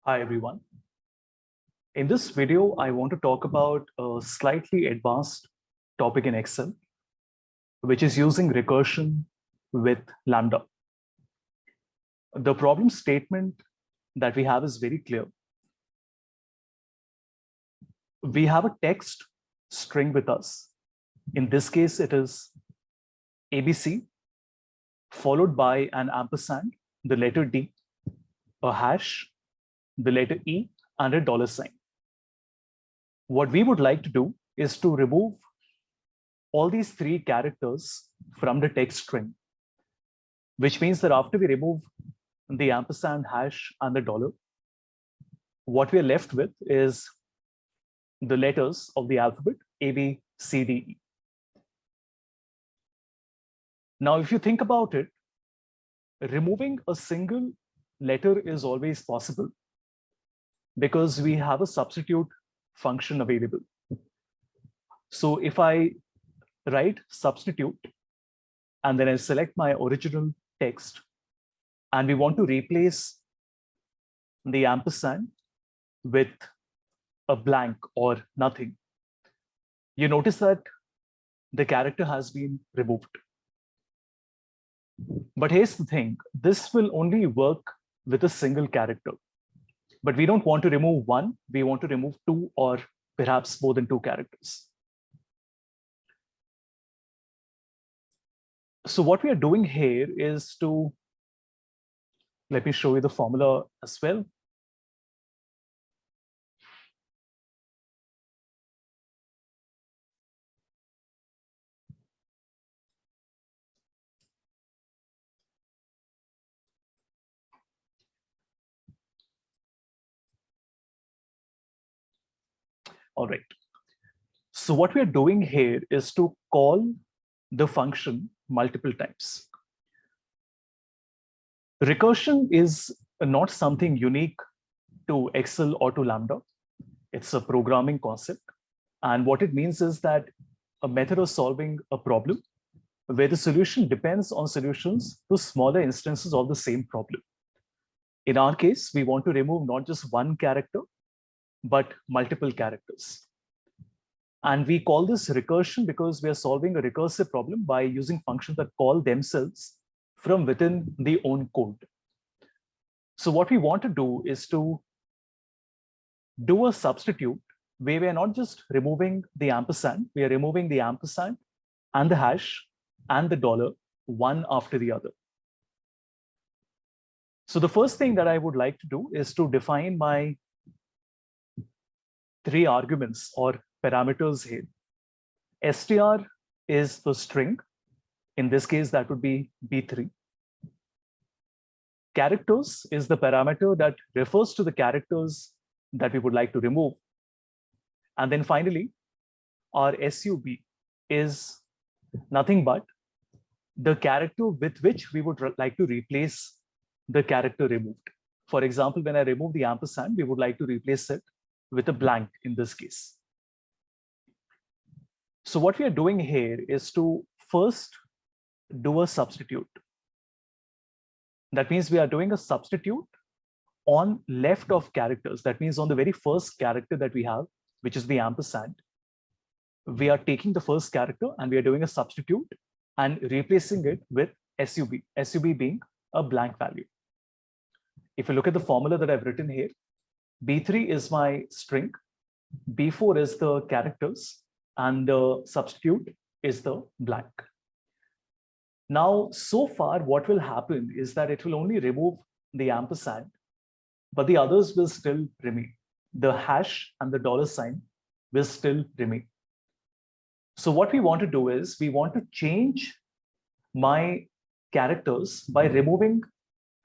Hi, everyone. In this video, I want to talk about a slightly advanced topic in Excel, which is using recursion with Lambda. The problem statement that we have is very clear. We have a text string with us. In this case, it is ABC, followed by an ampersand, the letter D, a hash, the letter E, and a dollar sign. What we would like to do is to remove all these three characters from the text string, which means that after we remove the ampersand, hash, and the dollar, what we are left with is the letters of the alphabet A, B, C, D, E. Now, if you think about it, removing a single letter is always possible because we have a substitute function available. So if I write substitute and then I select my original text and we want to replace the ampersand with a blank or nothing, you notice that the character has been removed. But here's the thing, this will only work with a single character. But we don't want to remove one, we want to remove two or perhaps more than two characters. So what we are doing here is to, let me show you the formula as well. All right. So what we are doing here is to call the function multiple times. Recursion is not something unique to Excel or to Lambda. It's a programming concept. And what it means is that a method of solving a problem where the solution depends on solutions to smaller instances of the same problem. In our case, we want to remove not just one character, but multiple characters. And we call this recursion because we are solving a recursive problem by using functions that call themselves from within the own code. So what we want to do is to do a substitute where we are not just removing the ampersand, we are removing the ampersand and the hash and the dollar one after the other. So the first thing that I would like to do is to define my three arguments or parameters here. str is the string. In this case, that would be B3. Characters is the parameter that refers to the characters that we would like to remove. And then finally, our sub is nothing but the character with which we would like to replace the character removed. For example, when I remove the ampersand, we would like to replace it with a blank in this case. So what we are doing here is to first do a substitute. That means we are doing a substitute on left of characters. That means on the very first character that we have, which is the ampersand, we are taking the first character and we are doing a substitute and replacing it with sub being a blank value. If you look at the formula that I've written here, B3 is my string, B4 is the characters, and the substitute is the blank. Now, so far, what will happen is that it will only remove the ampersand, but the others will still remain. The hash and the dollar sign will still remain. So what we want to do is we want to change my characters by removing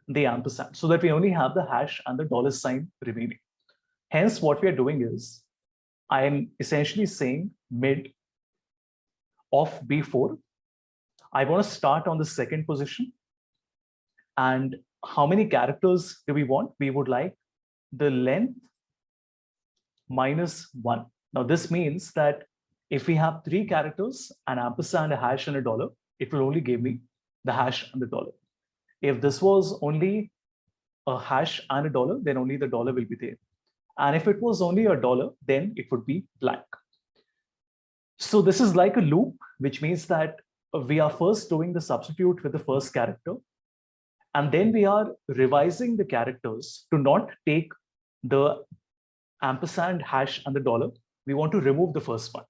the ampersand so that we only have the hash and the dollar sign remaining. Hence, what we are doing is I am essentially saying mid of B4. I want to start on the second position. And how many characters do we want? We would like the length minus 1. Now, this means that if we have 3 characters, an ampersand, a hash, and a dollar, it will only give me the hash and the dollar. If this was only a hash and a dollar, then only the dollar will be there. And if it was only a dollar, then it would be blank. So this is like a loop, which means that we are first doing the substitute with the first character, and then we are revising the characters to not take the ampersand, hash, and the dollar. We want to remove the first one.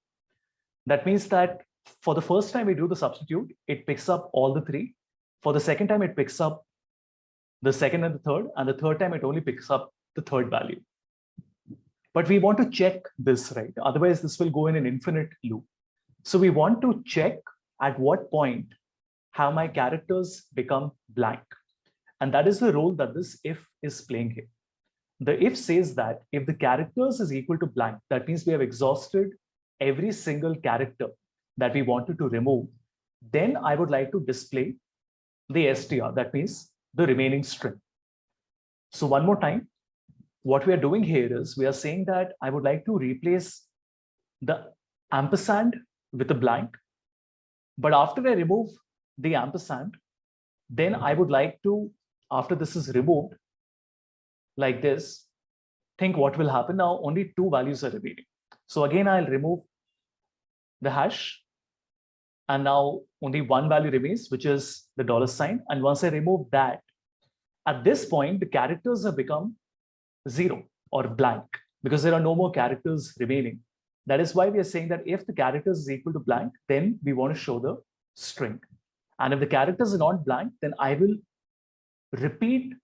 That means that for the first time we do the substitute, it picks up all the three. For the second time, it picks up the second and the third time it only picks up the third value. But we want to check this, right? Otherwise, this will go in an infinite loop. So we want to check at what point have my characters become blank. And that is the role that this if is playing here. The if says that if the characters is equal to blank, that means we have exhausted every single character that we wanted to remove. Then I would like to display the str, that means the remaining string. So one more time, what we are doing here is we are saying that I would like to replace the ampersand with a blank. But after I remove the ampersand, then I would like to, after this is removed, like this, think what will happen now. Only two values are remaining. So again, I'll remove the hash. And now only one value remains, which is the dollar sign. And once I remove that, at this point, the characters have become 0 or blank because there are no more characters remaining. That is why we are saying that if the characters is equal to blank, then we want to show the string. And if the characters are not blank, then I will repeat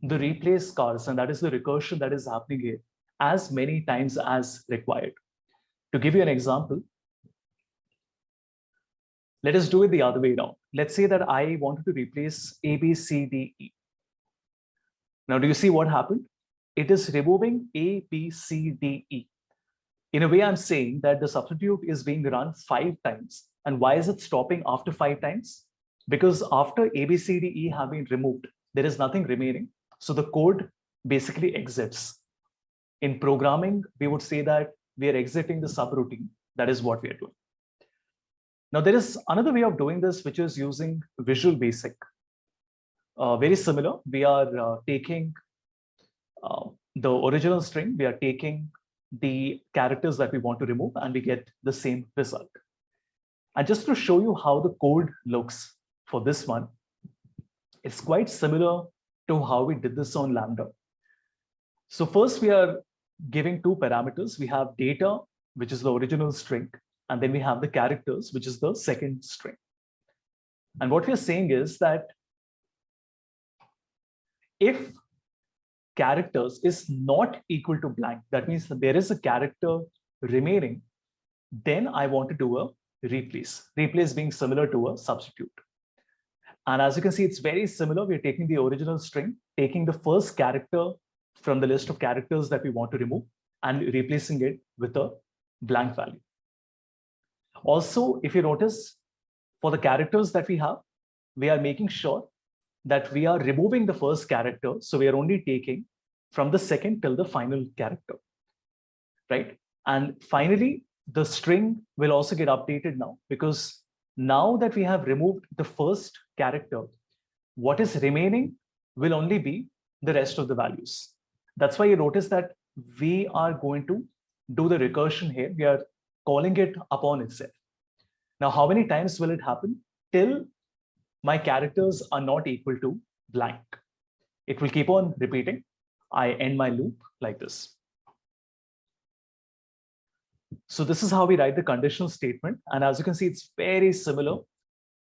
the replace cars, and that is the recursion that is happening here, as many times as required. To give you an example, let us do it the other way around. Let's say that I wanted to replace A, B, C, D, E. Now, do you see what happened? It is removing A, B, C, D, E. In a way, I'm saying that the substitute is being run 5 times. And why is it stopping after 5 times? Because after A, B, C, D, E have been removed, there is nothing remaining. So the code basically exits. In programming, we would say that we are exiting the subroutine. That is what we are doing. Now, there is another way of doing this, which is using Visual Basic. Very similar. We are taking the original string, we are taking the characters that we want to remove, and we get the same result. And just to show you how the code looks for this one, it's quite similar to how we did this on Lambda. So first, we are giving 2 parameters. We have data, which is the original string, and then we have the characters, which is the second string. And what we are saying is that if characters is not equal to blank, that means that there is a character remaining, then I want to do a replace. Replace being similar to a substitute. And as you can see, it's very similar. We're taking the original string, taking the first character from the list of characters that we want to remove, and replacing it with a blank value. Also, if you notice, for the characters that we have, we are making sure that we are removing the first character. So we are only taking from the second till the final character, right? And finally, the string will also get updated now, because now that we have removed the first character, what is remaining will only be the rest of the values. That's why you notice that we are going to do the recursion here. We are calling it upon itself. Now, how many times will it happen? Till my characters are not equal to blank. It will keep on repeating. I end my loop like this. So this is how we write the conditional statement. And as you can see, it's very similar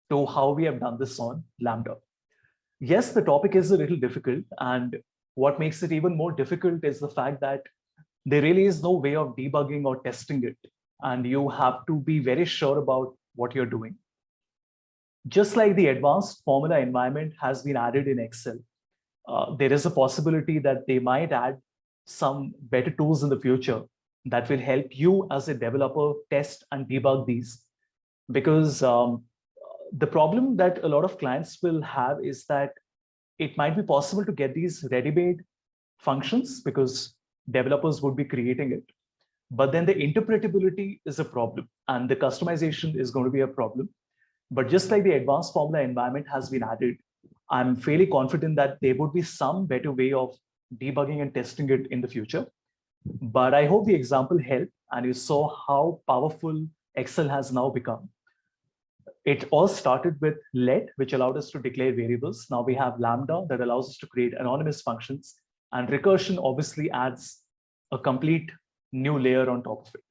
to how we have done this on Lambda. Yes, the topic is a little difficult. And what makes it even more difficult is the fact that there really is no way of debugging or testing it. And you have to be very sure about what you're doing. Just like the advanced formula environment has been added in Excel, there is a possibility that they might add some better tools in the future that will help you as a developer test and debug these. Because the problem that a lot of clients will have is that it might be possible to get these ready-made functions because developers would be creating it. But then the interpretability is a problem and the customization is going to be a problem. But just like the advanced formula environment has been added, I'm fairly confident that there would be some better way of debugging and testing it in the future. But I hope the example helped and you saw how powerful Excel has now become. It all started with let, which allowed us to declare variables. Now we have Lambda that allows us to create anonymous functions. And recursion obviously adds a complete new layer on top of it.